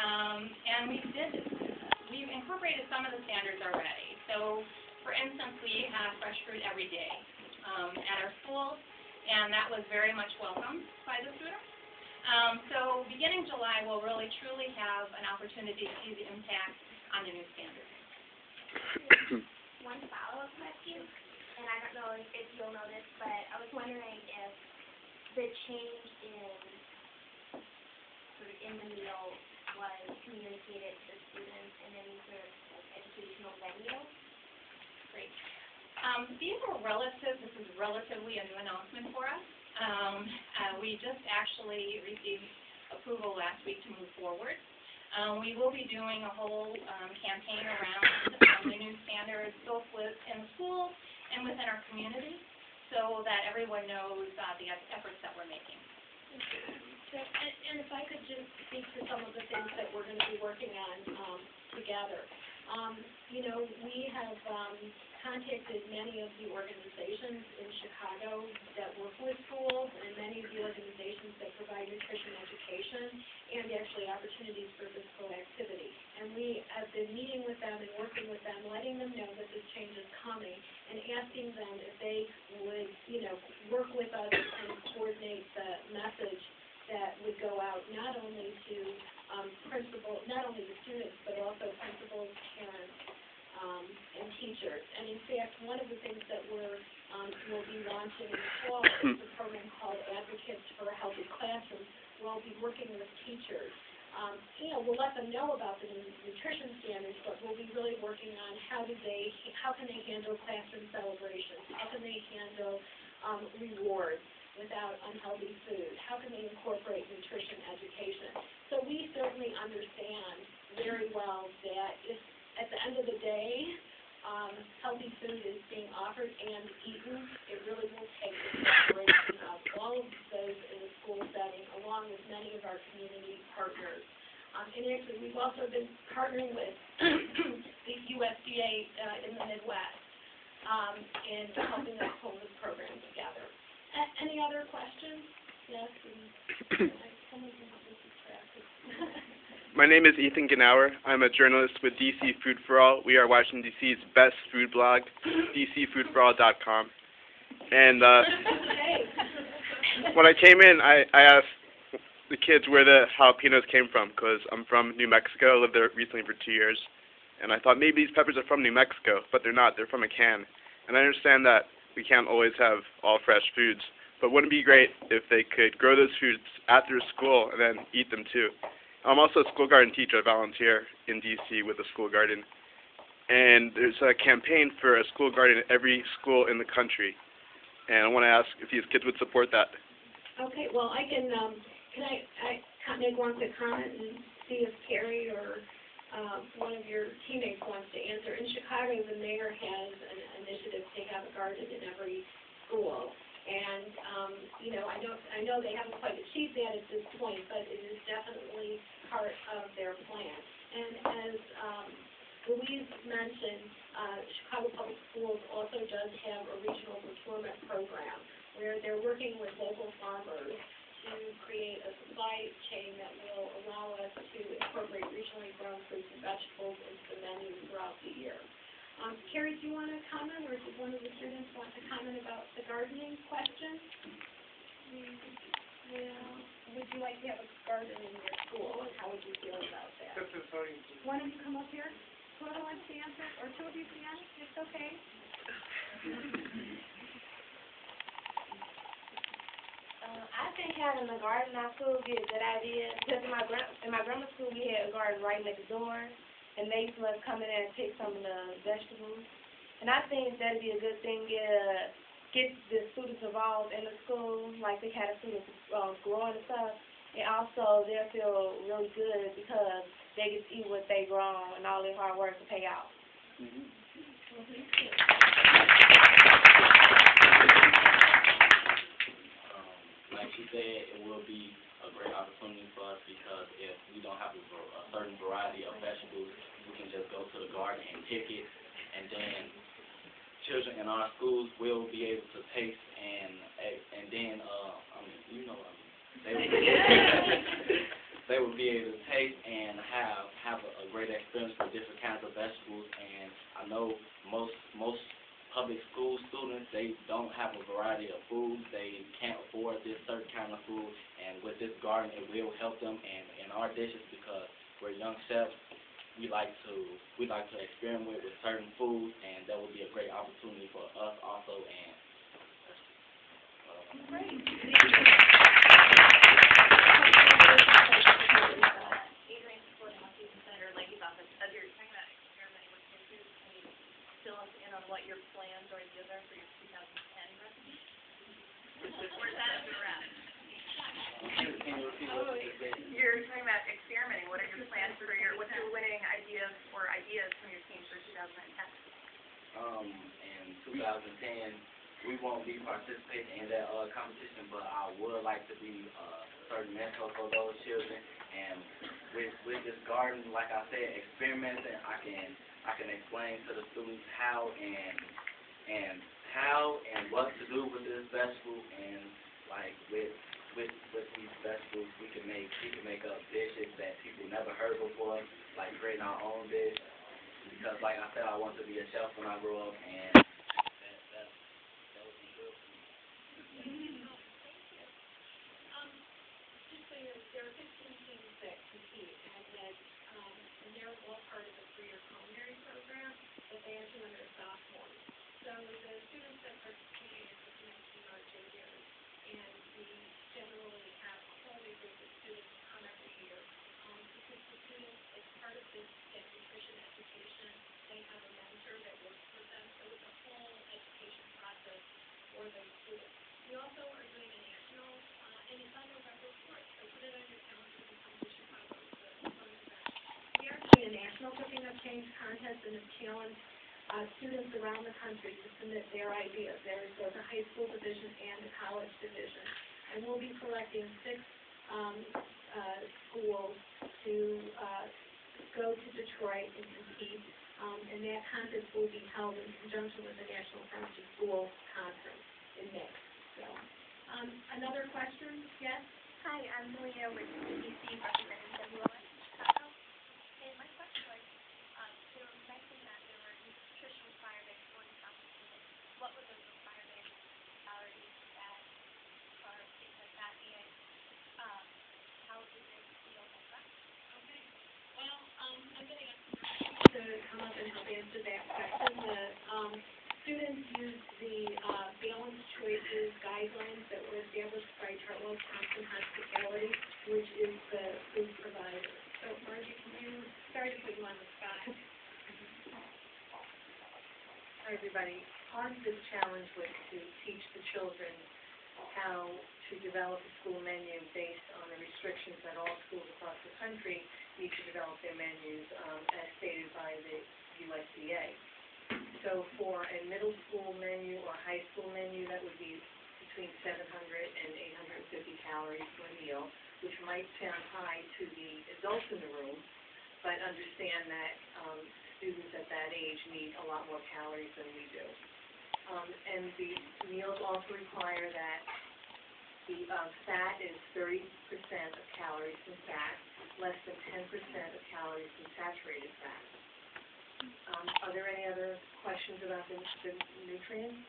And we've incorporated some of the standards already. So, for instance, we have fresh fruit every day at our schools, and that was very much welcomed by the students. So beginning July, we'll really truly have an opportunity to see the impact on the new standards. One follow-up question, and I don't know if you'll know this, but I was wondering if the change in the meal was communicated to the students in any sort of educational venue. Great. This is relatively a new announcement for us. We just actually received approval last week to move forward. We will be doing a whole campaign around the new standards, both in the schools and within our community, so that everyone knows the efforts that we're making. And if I could just speak to some of the things that we're going to be working on together. We have contacted many of the organizations in Chicago that work with schools and many of the organizations that provide nutrition education and actually opportunities for physical activity. And we have been meeting with them and working with them, letting them know that this change is coming and asking them if they would, work with us and coordinate the message that would go out not only to not only the students, but also principals, parents, and teachers. And in fact, one of the things that we'll be launching in the fall is a program called Advocates for a Healthy Classroom. We'll be working with teachers. We'll let them know about the nutrition standards, but we'll be really working on how can they handle classroom celebrations? How can they handle rewards without unhealthy food? How can they incorporate nutrition education? So we certainly understand very well that if at the end of the day, healthy food is being offered and eaten, it really will take the incorporation of all of those in a school setting, along with many of our community partners. And actually, we've also been partnering with the USDA in the Midwest in helping us pull this program together. Any other questions? Yes. My name is Ethan Genauer. I'm a journalist with DC Food for All. We are Washington, D.C.'s best food blog, dcfoodforall.com. And when I came in, I asked the kids where the jalapenos came from, because I'm from New Mexico. I lived there recently for 2 years. And I thought maybe these peppers are from New Mexico, but they're not. They're from a can. And I understand that we can't always have all fresh foods, but wouldn't it be great if they could grow those foods at their school and then eat them too? I'm also a school garden teacher. I volunteer in D.C. with a school garden. And there's a campaign for a school garden at every school in the country. And I want to ask if these kids would support that. Okay, well, I can I make one quick comment and see if Carrie or one of your teammates wants to answer. In Chicago, the mayor has an initiative to have a garden in every school. And, I know they haven't quite achieved that at this point, but it is definitely part of their plan. And as Louise mentioned, Chicago Public Schools also does have a regional procurement program where they're working with local farmers to create a supply chain that will allow us to incorporate regionally grown fruits and vegetables into the menu throughout the year. Carrie, do you want to comment, or does one of the students want to comment about the gardening question? Would you like to have a garden in your school, and how would you feel about that? One of you come up here. Whoever wants to answer, or two of you can. It's okay. I think having a garden in our school would be a good idea, because in my grammar school we had a garden right next door, and they used to let us come in there and pick some of the vegetables. And I think that would be a good thing, get the students involved in the school, like they had the students growing and stuff. And also they'll feel really good because they get to eat what they grow and all their hard work to pay out. Mm-hmm. Like she said, it will be a great opportunity for us because if we don't have a certain variety of vegetables, we can just go to the garden and pick it, and then children in our schools will be able to taste and then they will they would be able to taste and have a great experience with different kinds of vegetables. And I know most public school students, they don't have a variety of food. They can't afford this certain kind of food, and with this garden, it will help them in our dishes because we're young chefs. We like to experiment with certain foods, and that would be a great opportunity for us also. And Adrian Splitting with Student Senator Leahy's office. As you're talking about experimenting with new foods, can you fill us in on what your plans or ideas are for your 2010 recipe? Where's that at the rest? can you repeat what you said? You're talking about experimenting. What are your plans for what's your winning ideas from your team for 2010? In 2010, we won't be participating in that competition, but I would like to be a certain mentor for those children. And with this garden, like I said, experimenting, I can explain to the students how and what to do with this vegetable, and like with these vegetables, we can make up dishes that people never heard before, like creating our own dish. Because like I said, I want to be a chef when I grow up, and that would be good for me. Just so you know, there are 15 teams that compete, and they're all part of the 3-year culinary program, but they enter when they're sophomores. So the students that participate in the team are juniors, and we generally have a whole new group of students come every year. Because the students, as part of that nutrition education, they have a mentor that works with them, so it's a whole education process for those students. We also are doing a national, and it's on November 4th, so put it on your calendar to come to Chicago. It's a fun event. We are doing a national Cooking Up Change contest and have challenged students around the country to submit their ideas. There's both a high school division and a college division. And we'll be selecting 6 schools to go to Detroit and compete. And that contest will be held in conjunction with the National Pharmacy School Conference in May. So, another question? Yes? Hi, I'm Malia with CDC representing WLS Chicago. And my question was, you mentioned that there were nutrition requirements for the competition. What were those requirements, calories, fat, carbs, things like that, and how did it feel like that? Okay. Well, I'm going to ask to come up and help answer that question. The students used the Balanced Choices guidelines that were established by Charles Thompson Hospitality, which is the food provider. So, Margie, can you start to put you on the spot? Hi, everybody. Part of this challenge was to teach the children how to develop a school menu based on the restrictions that all schools across the country need to develop their menus as stated by the USDA. So for a middle school menu or high school menu, that would be between 700 and 850 calories per meal, which might sound high to the adults in the room, but understand that students at that age need a lot more calories than we do. And the meals also require that the fat is 30% of calories from fat, less than 10% of calories from saturated fat. Are there any other questions about the nutrients?